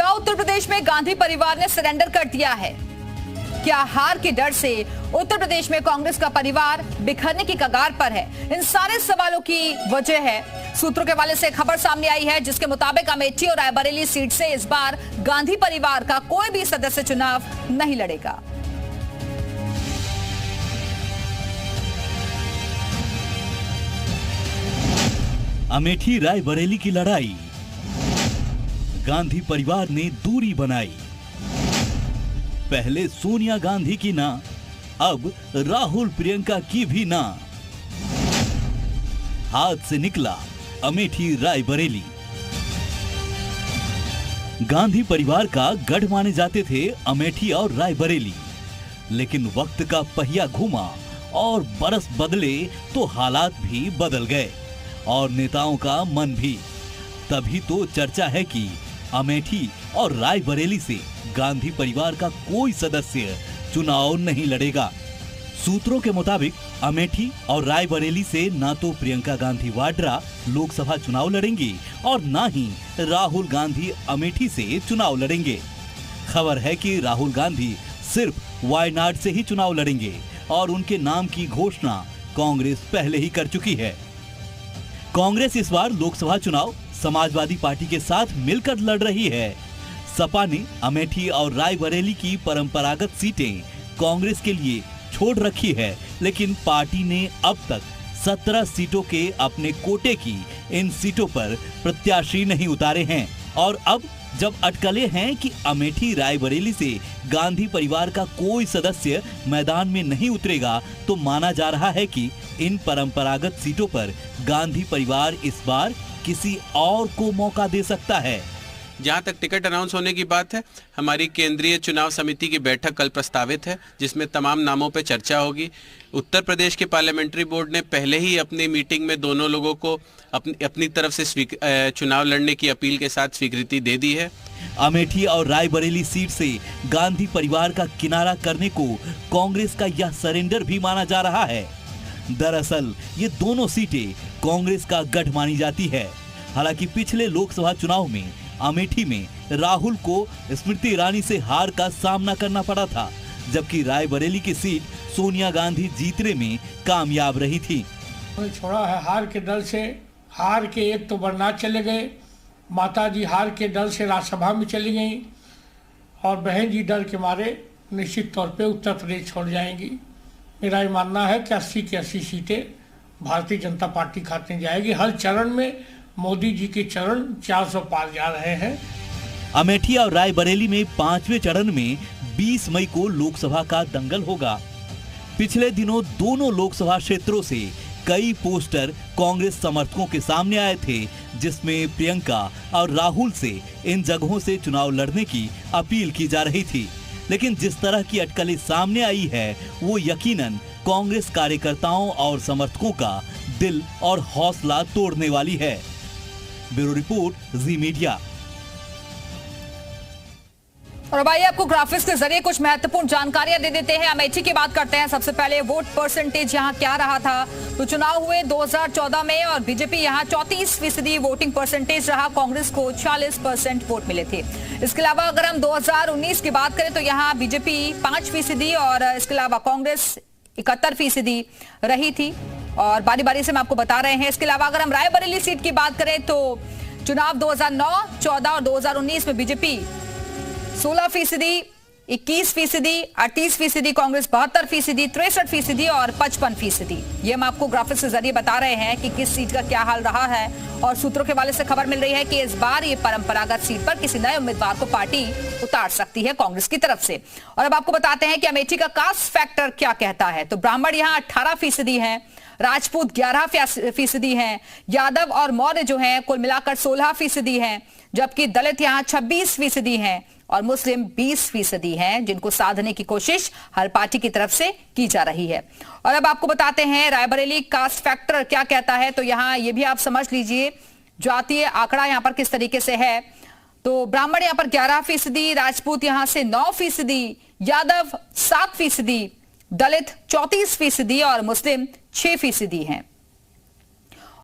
क्या उत्तर प्रदेश में गांधी परिवार ने सरेंडर कर दिया है? क्या हार के डर से उत्तर प्रदेश में कांग्रेस का परिवार बिखरने की कगार पर है? इन सारे सवालों की वजह है सूत्रों के हवाले से खबर सामने आई है, जिसके मुताबिक अमेठी और रायबरेली सीट से इस बार गांधी परिवार का कोई भी सदस्य चुनाव नहीं लड़ेगा। अमेठी रायबरेली की लड़ाई, गांधी परिवार ने दूरी बनाई। पहले सोनिया गांधी की ना, अब राहुल प्रियंका की भी ना। हाथ से निकला अमेठी रायबरेली। गांधी परिवार का गढ़ माने जाते थे अमेठी और रायबरेली, लेकिन वक्त का पहिया घूमा और बरस बदले तो हालात भी बदल गए और नेताओं का मन भी। तभी तो चर्चा है कि अमेठी और रायबरेली से गांधी परिवार का कोई सदस्य चुनाव नहीं लड़ेगा। सूत्रों के मुताबिक अमेठी और रायबरेली से ना तो प्रियंका गांधी वाड्रा लोकसभा चुनाव लड़ेंगी और ना ही राहुल गांधी अमेठी से चुनाव लड़ेंगे। खबर है कि राहुल गांधी सिर्फ वायनाड से ही चुनाव लड़ेंगे और उनके नाम की घोषणा कांग्रेस पहले ही कर चुकी है। कांग्रेस इस बार लोकसभा चुनाव समाजवादी पार्टी के साथ मिलकर लड़ रही है। सपा ने अमेठी और रायबरेली की परंपरागत सीटें कांग्रेस के लिए छोड़ रखी है, लेकिन पार्टी ने अब तक 17 सीटों के अपने कोटे की इन सीटों पर प्रत्याशी नहीं उतारे हैं। और अब जब अटकलें हैं कि अमेठी रायबरेली से गांधी परिवार का कोई सदस्य मैदान में नहीं उतरेगा, तो माना जा रहा है कि इन परंपरागत सीटों पर गांधी परिवार इस बार किसी और को मौका दे सकता है। जहां तक टिकट अनाउंस होने की बात है, हमारी केंद्रीय चुनाव समिति की बैठक कल प्रस्तावित है, जिसमें तमाम नामों पर चर्चा होगी। उत्तर प्रदेश के पार्लियामेंट्री बोर्ड ने पहले ही अपनी मीटिंग में दोनों लोगों को अपनी तरफ से चुनाव लड़ने की अपील के साथ स्वीकृति दे दी है। अमेठी और रायबरेली सीट से गांधी परिवार का किनारा करने को कांग्रेस का यह सरेंडर भी माना जा रहा है। दरअसल ये दोनों सीटें कांग्रेस का गढ़ मानी जाती है। हालांकि पिछले लोकसभा चुनाव में अमेठी में राहुल को स्मृति ईरानी से हार का सामना करना पड़ा था, जबकि रायबरेली की सीट सोनिया गांधी जीतने में कामयाब रही थी। छोड़ा है हार के डर से, हार के एक तो बरनाथ चले गए, माताजी हार के डर से राज्यसभा में चली गई और बहन जी डर के मारे निश्चित तौर पे उत्तर प्रदेश छोड़ जाएंगी। मेरा ये मानना है कि 80 की 80 सीटें भारतीय जनता पार्टी खाते जाएगी। हर चरण में मोदी जी के चरण 400 पार जा रहे हैं। अमेठी और रायबरेली में 5वें चरण में 20 मई को लोकसभा का दंगल होगा। पिछले दिनों दोनों लोकसभा क्षेत्रों से कई पोस्टर कांग्रेस समर्थकों के सामने आए थे, जिसमें प्रियंका और राहुल से इन जगहों से चुनाव लड़ने की अपील की जा रही थी। लेकिन जिस तरह की अटकलें सामने आई है, वो यकीनन कांग्रेस कार्यकर्ताओं और समर्थकों का दिल और हौसला तोड़ने वाली है। ब्यूरो रिपोर्ट, जी मीडिया। और अब आइए आपको ग्राफिक्स के जरिए कुछ महत्वपूर्ण जानकारियां दे देते हैं। अमेठी की बात करते हैं। सबसे पहले वोट परसेंटेज यहां क्या रहा था, तो चुनाव हुए 2014 में और बीजेपी यहां 34% वोटिंग परसेंटेज रहा, कांग्रेस को 40% वोट मिले थे। इसके अलावा अगर हम 2019 की बात करें तो यहाँ बीजेपी 5% और इसके अलावा कांग्रेस 71% रही थी, और बारी बारी से हम आपको बता रहे हैं। इसके अलावा अगर हम रायबरेली सीट की बात करें तो चुनाव 2009, 14 और 2019 में बीजेपी 16%, 21%, 38%, कांग्रेस 72%, 63% और 55%। ये हम आपको ग्राफिक्स के जरिए बता रहे हैं कि किस सीट का क्या हाल रहा है। और सूत्रों के हवाले से खबर मिल रही है कि इस बार ये परंपरागत सीट पर किसी नए उम्मीदवार को पार्टी उतार सकती है कांग्रेस की तरफ से। और अब आपको बताते हैं कि अमेठी का कास्ट फैक्टर क्या कहता है। तो ब्राह्मण यहाँ 18% है, राजपूत 11% हैं, यादव और मौर्य जो हैं कुल मिलाकर 16% हैं, जबकि दलित यहाँ 26% हैं और मुस्लिम 20% हैं, जिनको साधने की कोशिश हर पार्टी की तरफ से की जा रही है। और अब आपको बताते हैं रायबरेली कास्ट फैक्टर क्या कहता है। तो यहाँ ये भी आप समझ लीजिए जातीय आंकड़ा यहाँ पर किस तरीके से है। तो ब्राह्मण यहाँ पर 11%, राजपूत यहाँ से 9%, यादव 7%, दलित 34% और मुस्लिम 6% हैं।